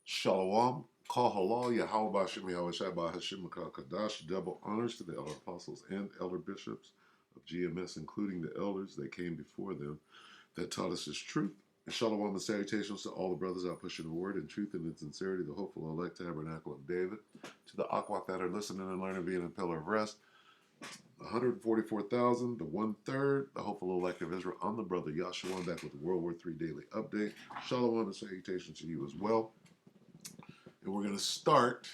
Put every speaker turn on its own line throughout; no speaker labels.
Shalom, Kahalal, Yahweh Bashem, Yahweh Shabbat Hashem, Kadash, double honors to the elder apostles and elder bishops of GMS, including the elders that came before them that taught us His truth. And shalom and salutations to all the brothers out pushing the word in truth and in sincerity, the hopeful elect tabernacle of David, to the Akwat that are listening and learning, being a pillar of rest, 144,000, the 1/3, the hopeful elect of Israel. I'm the brother Yahshua. I'm back with the WW3 Daily Update. Shalom and salutations to you as well. And we're going to start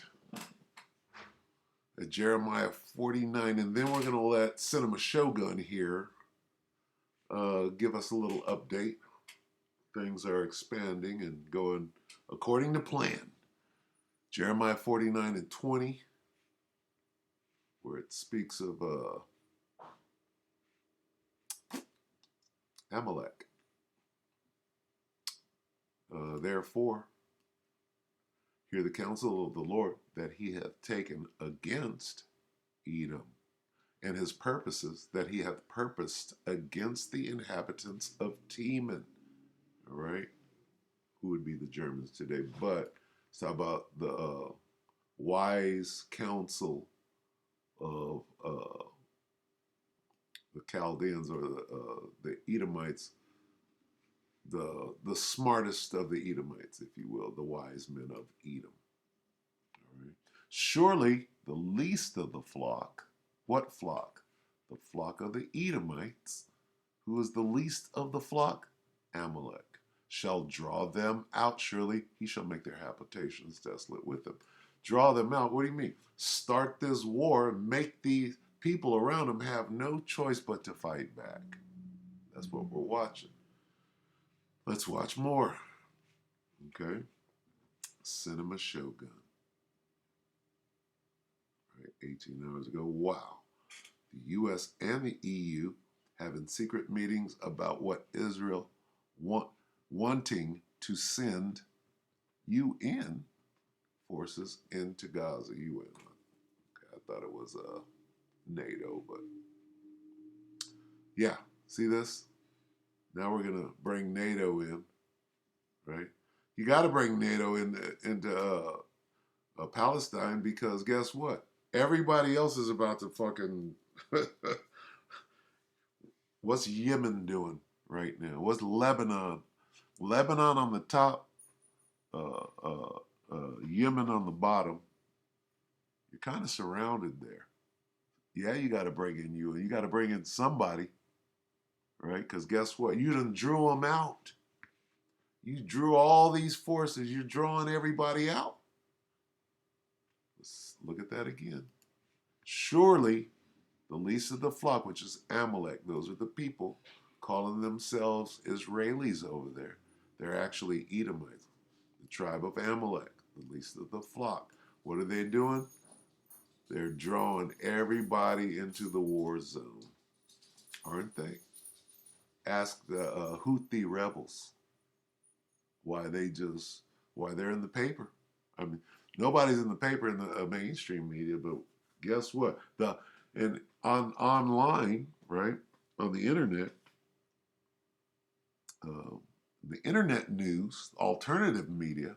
at Jeremiah 49, and then we're going to let Cinema Shogun here give us a little update. Things are expanding and going according to plan. Jeremiah 49 and 20, where it speaks of Amalek. Therefore, hear the counsel of the Lord that he hath taken against Edom, and his purposes that he hath purposed against the inhabitants of Teman. All right? Who would be the Germans today? But it's about the wise counsel of the Chaldeans, or the Edomites, the smartest of the Edomites, if you will, the wise men of Edom. All right. Surely the least of the flock, what flock? The flock of the Edomites. Who is the least of the flock? Amalek. Shall draw them out. Surely he shall make their habitations desolate with them. Draw them out. What do you mean? Start this war and make these people around them have no choice but to fight back. That's what we're watching. Let's watch more. Okay. Cinema Shogun. Right, 18 hours ago. Wow. The U.S. and the EU having secret meetings about what Israel wanting to send UN forces into Gaza. UN. Okay, I thought it was NATO, but yeah. See this? Now we're gonna bring NATO in, right? You got to bring NATO into Palestine, because guess what? Everybody else is about to fucking. What's Yemen doing right now? What's Lebanon? Lebanon on the top, Yemen on the bottom. You're kind of surrounded there. Yeah, you got to bring in you. You got to bring in somebody, right? Because guess what? You done drew them out. You drew all these forces. You're drawing everybody out. Let's look at that again. Surely the least of the flock, which is Amalek, those are the people calling themselves Israelis over there. They're actually Edomites, the tribe of Amalek, the least of the flock. What are they doing? They're drawing everybody into the war zone, aren't they? Ask the Houthi rebels why they're in the paper. I mean, nobody's in the paper in the mainstream media, but guess what? Online, right, on the internet news, alternative media,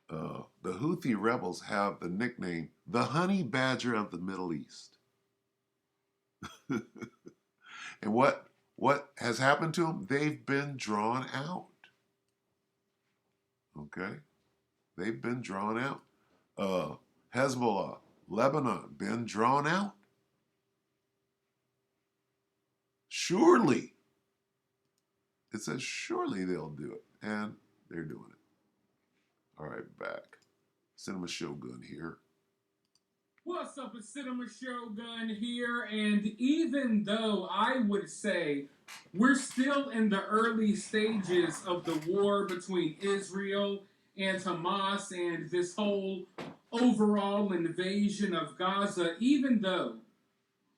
the Houthi rebels have the nickname the honey badger of the Middle East. And what has happened to them? They've been drawn out. Okay? They've been drawn out. Hezbollah, Lebanon, been drawn out. Surely. It says surely they'll do it. And they're doing it. All right, back. Cinema Shogun here.
What's up, it's Cinema Shogun here, and even though I would say we're still in the early stages of the war between Israel and Hamas and this whole overall invasion of Gaza, even though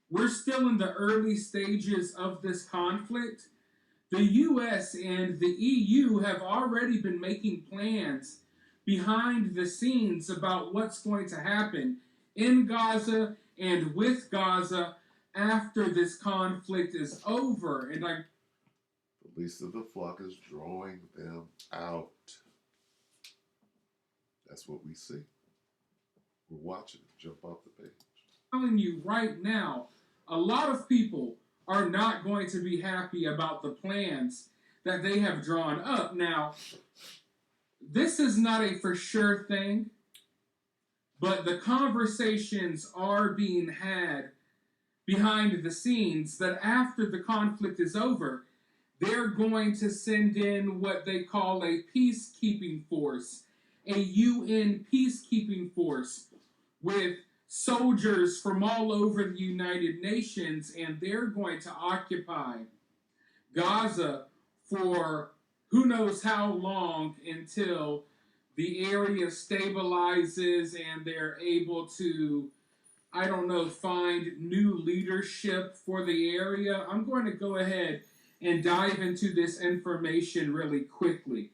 we're still in the early stages of this conflict, the US and the EU have already been making plans behind the scenes about what's going to happen in Gaza and with Gaza after this conflict is over. And
the least of the flock is drawing them out. That's what we see. We're watching it jump off the page.
I'm telling you right now, a lot of people are not going to be happy about the plans that they have drawn up. Now, this is not a for sure thing, but the conversations are being had behind the scenes that after the conflict is over, they're going to send in what they call a peacekeeping force, a UN peacekeeping force with soldiers from all over the United Nations, and they're going to occupy Gaza for who knows how long until the area stabilizes and they're able to, I don't know, find new leadership for the area. I'm going to go ahead and dive into this information really quickly.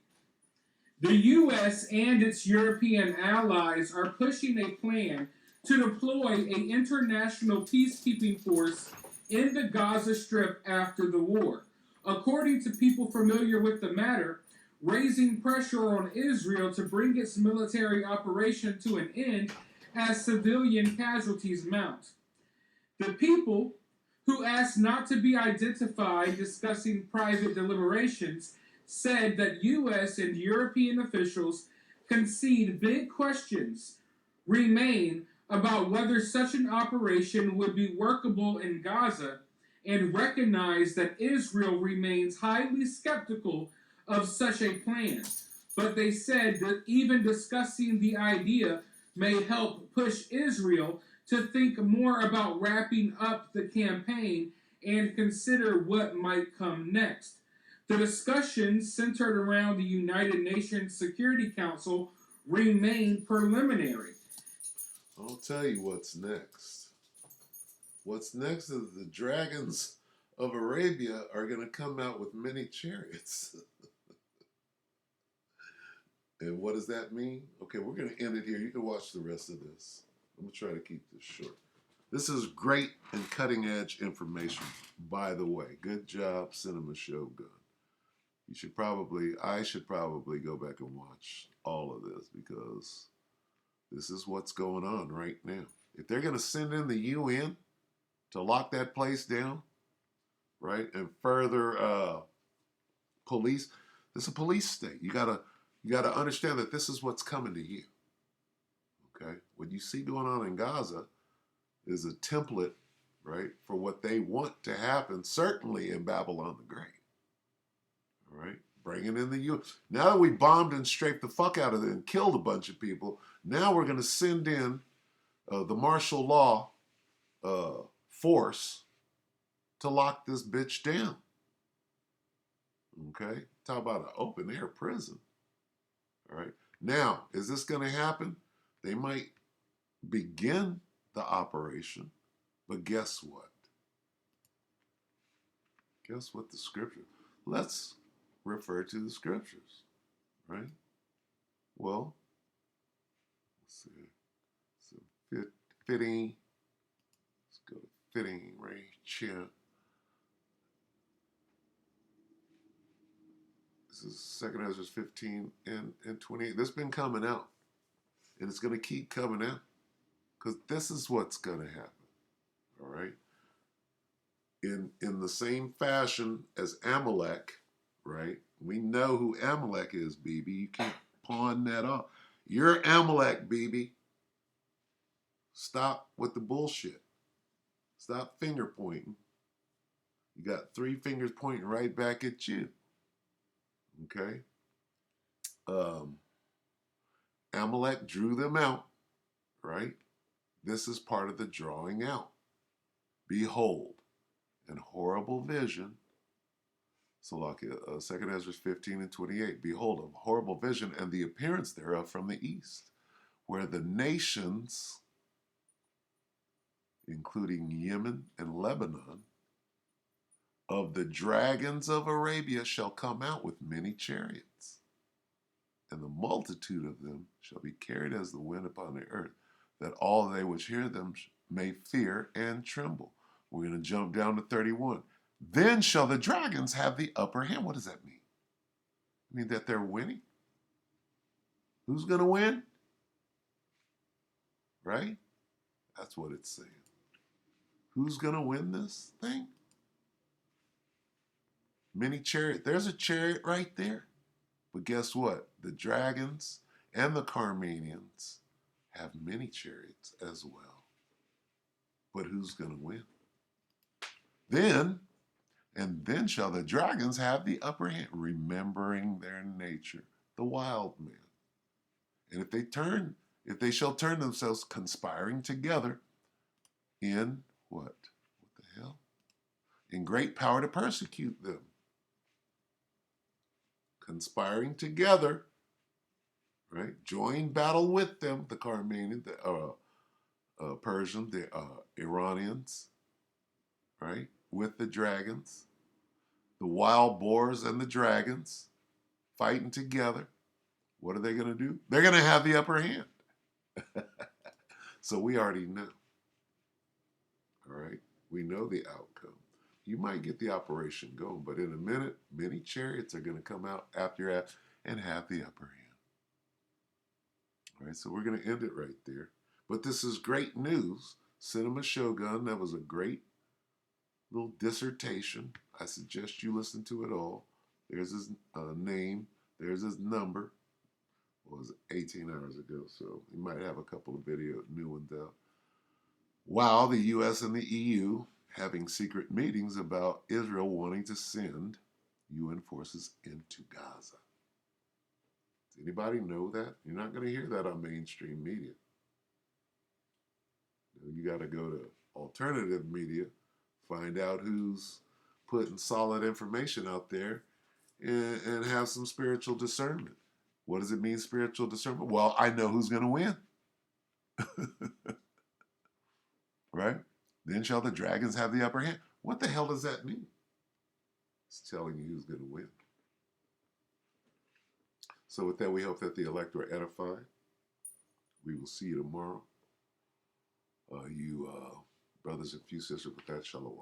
The U.S. and its European allies are pushing a plan to deploy an international peacekeeping force in the Gaza Strip after the war. According to people familiar with the matter, raising pressure on Israel to bring its military operation to an end as civilian casualties mount. The people, who asked not to be identified discussing private deliberations, said that U.S. and European officials concede big questions remain about whether such an operation would be workable in Gaza and recognize that Israel remains highly skeptical of such a plan. But they said that even discussing the idea may help push Israel to think more about wrapping up the campaign and consider what might come next. The discussions centered around the United Nations Security Council remain preliminary.
I'll tell you what's next. What's next is the dragons of Arabia are going to come out with many chariots. And what does that mean? Okay, we're going to end it here. You can watch the rest of this. I'm going to try to keep this short. This is great and cutting edge information, by the way. Good job, Cinema Shogun. I should probably go back and watch all of this because this is what's going on right now. If they're going to send in the UN to lock that place down, right, and further police, this is a police state. You gotta understand that this is what's coming to you. Okay, what you see going on in Gaza is a template, right, for what they want to happen. Certainly in Babylon the Great. All right, bringing in the UN. Now that we bombed and strafed the fuck out of it and killed a bunch of people, now we're going to send in the martial law force to lock this bitch down. Okay, talk about an open air prison. All right, now is this going to happen? They might begin the operation, but guess what? Guess what the scripture? Let's refer to the scriptures, right? Well, let's see. So fitting. Let's go to fitting right here. This is 2 Ezra 15 and 28. This has been coming out. And it's going to keep coming out. Because this is what's going to happen. All right? In the same fashion as Amalek, right? We know who Amalek is, BB. You can't pawn that off. You're Amalek, BB. Stop with the bullshit. Stop finger pointing. You got 3 fingers pointing right back at you. Okay? Amalek drew them out, right? This is part of the drawing out. Behold, an horrible vision. So like 2 Ezra 15 and 28. Behold, a horrible vision and the appearance thereof from the east, where the nations, including Yemen and Lebanon, of the dragons of Arabia shall come out with many chariots, and the multitude of them shall be carried as the wind upon the earth, that all they which hear them may fear and tremble. We're going to jump down to 31. Then shall the dragons have the upper hand. What does that mean? I mean that they're winning? Who's going to win? right? That's what it's saying. Who's going to win this thing? Many chariot. There's a chariot right there. But guess what? The dragons and the Carmanians have many chariots as well. But who's going to win? Then shall the dragons have the upper hand, remembering their nature, the wild man. And if they shall turn themselves, conspiring together in what? What the hell? In great power to persecute them. Conspiring together, right? Join battle with them, the Carmanians, the Persians, the Iranians, right? With the dragons, the wild boars and the dragons fighting together. What are they going to do? They're going to have the upper hand. So we already know. All right? We know the outcome. You might get the operation going, but in a minute, many chariots are going to come out after you and have the upper hand. All right, so we're going to end it right there. But this is great news. Cinema Shogun, that was a great little dissertation. I suggest you listen to it all. There's his name. There's his number. What was it, 18 hours ago, so you might have a couple of new ones out. Wow, the U.S. and the EU having secret meetings about Israel wanting to send UN forces into Gaza. Does anybody know that? You're not going to hear that on mainstream media. You got to go to alternative media, find out who's putting solid information out there, and have some spiritual discernment. What does it mean, spiritual discernment? Well, I know who's going to win. Right? Then shall the dragons have the upper hand. What the hell does that mean? It's telling you who's going to win. So with that, we hope that the elect were edified. We will see you tomorrow. You brothers and few sisters, with that, shalom.